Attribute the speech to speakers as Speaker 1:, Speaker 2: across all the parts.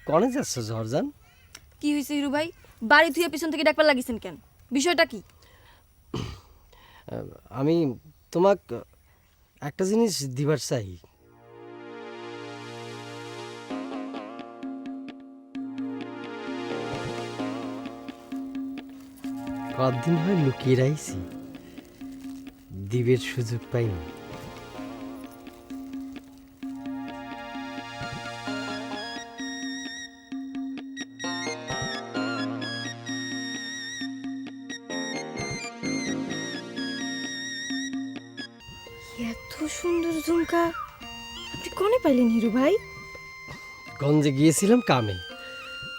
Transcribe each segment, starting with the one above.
Speaker 1: কনে যাচ্ছ ঝরজান?
Speaker 2: কি হয়েছে হিরু ভাই? বাড়ি থুয়ে পিছন থেকে ডাকবার লাগিয়েছেন কেন? বিষয়টা কি?
Speaker 1: আমি তোমাক একটা জিনিস দিবার চাই। কতদিন হয় লুকিয়ে রাইছি, দিবের সুযোগ পাইনি।
Speaker 2: এত সুন্দর ঝুমকা আপনি কোনে পাইলেন হিরু ভাই?
Speaker 1: গঞ্জে গিয়েছিলাম কামে,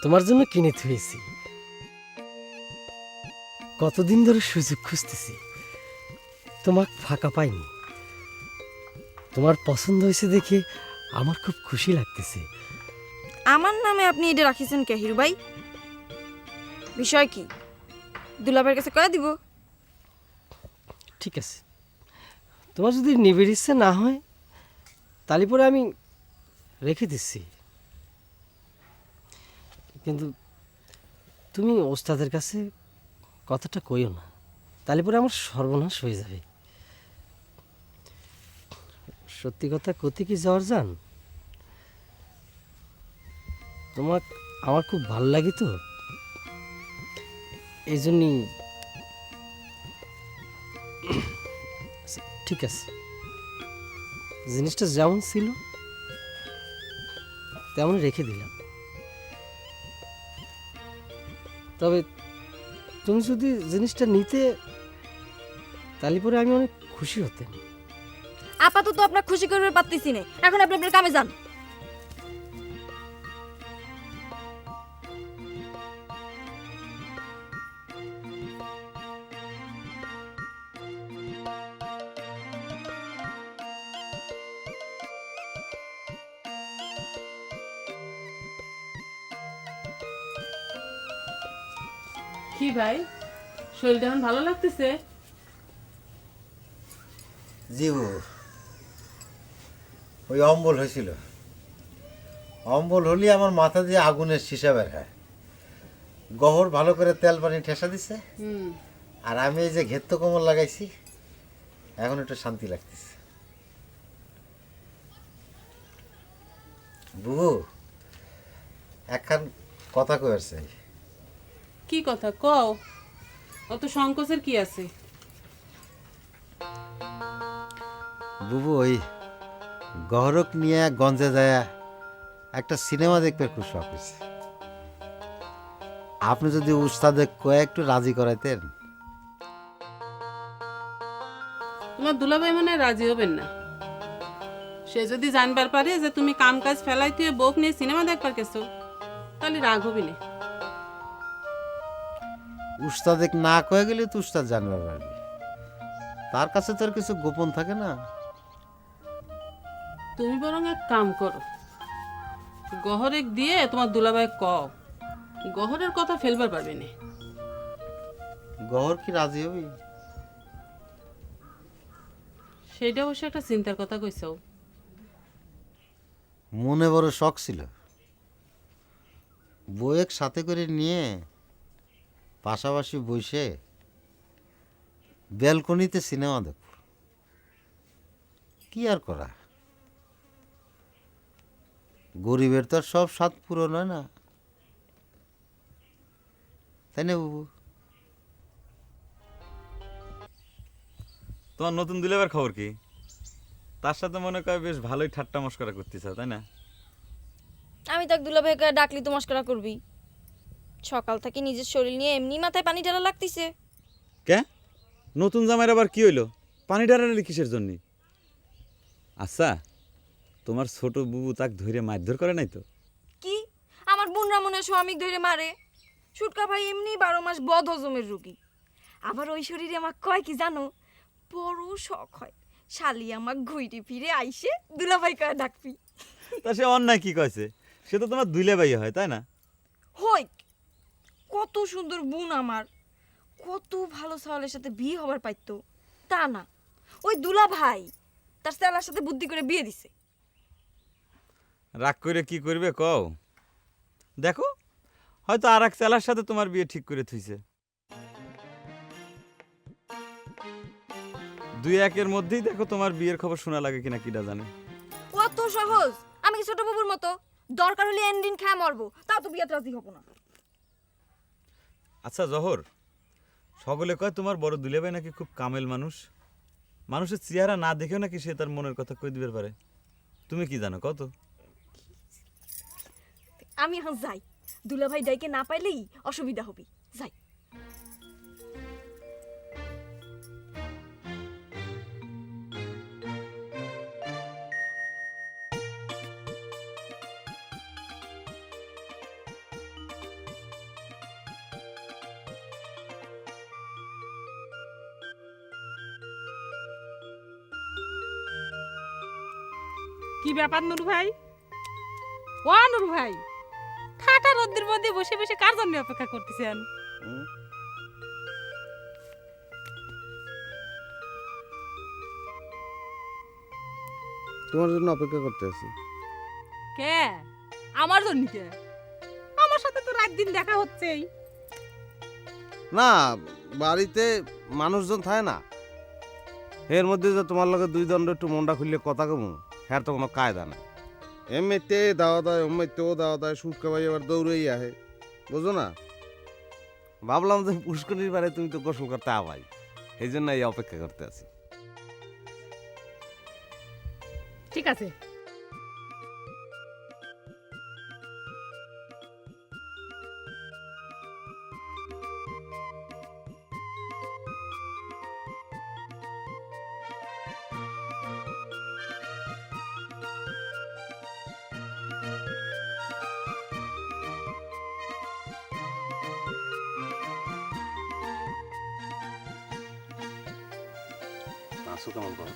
Speaker 1: তোমার জন্য কিনে থুয়েছি। কতদিন ধরে সুযোগ খুঁজতেছি, তোমাক ফাঁকা পাইনি। তোমার পছন্দ হয়েছে দেখে আমার খুব খুশি লাগতেছে।
Speaker 2: আমার নামে আপনি এটা রাখিছেন কে হিরু ভাই? বিষয় কি? দুলাভাইয়ের কাছে কয়ে দিব?
Speaker 1: ঠিক আছে, তোমার যদি নিবিড় ইচ্ছে না হয় তাহলে পরে আমি রেখে দিচ্ছি। কিন্তু তুমি ওস্তাদের কাছে কথাটা কইও না, তাহলে পরে আমার সর্বনাশ হয়ে যাবে। সত্যি কথা কতি কি ঝরজান, তোমার আমার খুব ভালো লাগে তো, এই জন্যই। ঠিক আছে, জিনিসটা যেমন ছিল তেমন রেখে দিলাম। তবে তুমি যদি জিনিসটা নিতে তাহলে পরে আমি অনেক খুশি হতাম।
Speaker 2: আপাতত আপনার খুশি করবে পারতেছি না, এখন আপনি আপনার কামে যান।
Speaker 3: কি ভাই, শরীরটা এখন ভালো লাগতেছে?
Speaker 4: জিউ ওই অম্বল হয়েছিল। অম্বল হলে আমার মাথা দিয়ে আগুনের সীসা বের হয়। গহর ভালো করে তেল পানি ঠেসা দিছে, আর আমি এই যে ঘেত্ত কোমর লাগাইছি, এখন একটু শান্তি লাগতেছে। বুবু, একখান কথা কইবার চাই।
Speaker 3: কি কথা কও? অত সংকোচের কি আছে?
Speaker 4: বুবু, ওই গহরক নিয়ে গঞ্জে যায় একটা সিনেমা দেখবে খুব শখ হয়েছে। আপনি যদি উস্তাদে কয়ে একটু রাজি করাইতেন।
Speaker 3: তোমার দুলাভাই মনে হয় রাজি হবেন না। সে যদি জানবার পারে যে তুমি কাম কাজ ফেলাই তুই বউক নিয়ে সিনেমা দেখবার গেছো, তাহলে রাগ হবি না।
Speaker 4: উস্তাদেক না কয়ে গেলে তো উস্তাদ জানবার পারবি, তার কাছে তো আর কিছু গোপন থাকে না।
Speaker 3: তুমি বরং এক কাম করো, গহরেক দিয়ে তোমার দুলাভাই কও, গহরের কথা ফেলবার পারবে না।
Speaker 4: গহর কি রাজি হবি?
Speaker 3: সেইটা অবশ্য একটা চিন্তার কথা কইছাও।
Speaker 4: মনে বড় শখ ছিল বউয়ের সাথে করে নিয়ে পাশাপাশি বসে ব্যালকনিতে সিনেমা দেখ। কি আর করা, গরিবের তো আর সব স্বাদ পূরণ হয় না, তাই না বাবু?
Speaker 5: তোমার নতুন দুলাভাইয়ের খবর কি? তার সাথে মনে করে বেশ ভালোই ঠাট্টা মশকরা করতেছ, তাই না?
Speaker 2: আমি তাক দুলাভাইকে ডাকলি তো মস্করা করবি? সকাল থেকে নিজের শরীর নিয়ে এমনি মাথায় পানি ঢালা লাগতেছে।
Speaker 5: কে? নতুন জামাইয়ের আবার কি হইলো? পানি ডারালি কিসের জন্য? আচ্ছা, তোমার ছোট বুবু তাক ধরে মারধর করে নাই তো?
Speaker 2: কি? আমার বোনরা মনে হয় স্বামীক ধরে মারে? ছুটকা ভাই এমনি 12 মাস বদ হজমের রুগী। আবার ওই শরীরে আমার কয় কি জানো, বড় শখ হয় শালি আমার ঘুইরি ফিরে আইসে দুলাভাই কয় ডাকবি।
Speaker 5: তা সে অন্যায় কি কয়েছে? সে তো তোমার দুলাভাই হয়, তাই না?
Speaker 2: হই, কত সুন্দর বোন আমার, কত ভালো সাওয়ালের সাথে বিয়ে হবার পাইতো, তা না, ওই দুলা ভাই তার চেলার সাথে বুদ্ধি করে বিয়ে দিছে।
Speaker 5: রাগ করে কি করবে কও? দেখো হয়তো আর এক চেলার সাথে তোমার বিয়ে ঠিক করে থুইছে। 2-1 মধ্যেই দেখো তোমার বিয়ের খবর শোনা লাগে কিনা কিডা জানে।
Speaker 2: কত সহজ! আমি কি ছোট বাবুর মতো দরকার হলে এন্ডিন খায় মরবো, তাও তো বিয়েতে রাজি হব না।
Speaker 5: আচ্ছা জহর, সকলে কয় তোমার বড় দুলাভাই নাকি খুব কামেল মানুষ, মানুষের চেহারা না দেখেও নাকি সে তার মনের কথা কই দিতে পারে। তুমি কি জানো কত?
Speaker 2: আমি এখন যাই, দুলাভাই ডাইকে না পাইলেই অসুবিধা হবে। যাই।
Speaker 6: কি ব্যাপার নুরু ভাই? ও নুরু ভাই, ঠাটা রোদ্রের মধ্যে বসে বসে কার জন্য অপেক্ষা করতেছেন?
Speaker 7: তোমার জন্য অপেক্ষা করতে আছি।
Speaker 6: কে? আমার জন্য কে? আমার সাথে তো রাত দিন দেখা হচ্ছেই।
Speaker 7: না, বাড়িতে মানুষজন থাকে না, এর মধ্যে যে তোমার লগে দুই দণ্ড একটু মনটা খুললে কথা কমু, হ্যাঁ তো কোনো কায়দা নাই। এমনিতে দাওয়া দেয়, এমনিতেও দাওয়া দেয়, সুটকা ভাই এবার দৌড়েই আহে, বুঝো না? ভাবলাম যে পুষ্করির বারে তুমি তো গোসল করতে আবাই, এই জন্য এই অপেক্ষা করতে আছি।
Speaker 6: ঠিক আছে,
Speaker 7: আসো কেমন করো?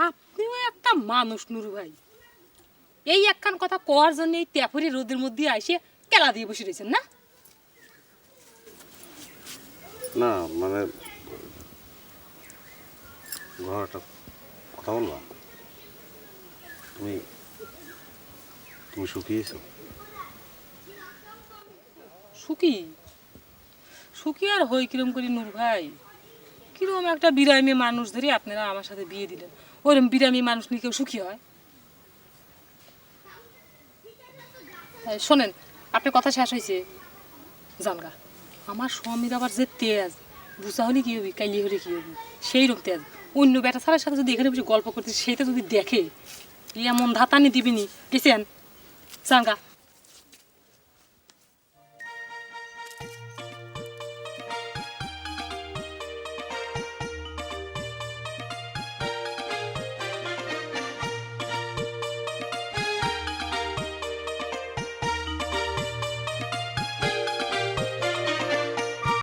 Speaker 6: আপনিও একটা মানুষ নুরু ভাই। এই একখান কথা কোয়ার জন্য এই তেফরি রোদের মধ্যে আইসে কেলা দিয়ে বসে রয়েছেন না?
Speaker 7: না মানে ঘর একটা কথা বলবা, তুমি তুমি শুকিয়েছো?
Speaker 6: সুখী সুখী আর হই কিরম করি নুর ভাই? কিরম একটা বিরামি মানুষ ধরে আপনারা আমার সাথে বিয়ে দিলেন। ওরম বিরামি মানুষ নিয়ে কেউ সুখী হয়? এই শোনেন, আপনার কথা শেষ হয়েছে, জানগা। আমার স্বামীর আবার যে তেজ, বুঝা হলে কি হবি, কাইলি হলে কি হবি, সেই রকম তেজ। অন্য বেটা ছাড়ার সাথে যদি এখানে বসে গল্প করতে, সেইটা যদি দেখে এমন ধাতানি দিবিনি, গেছেন জানগা।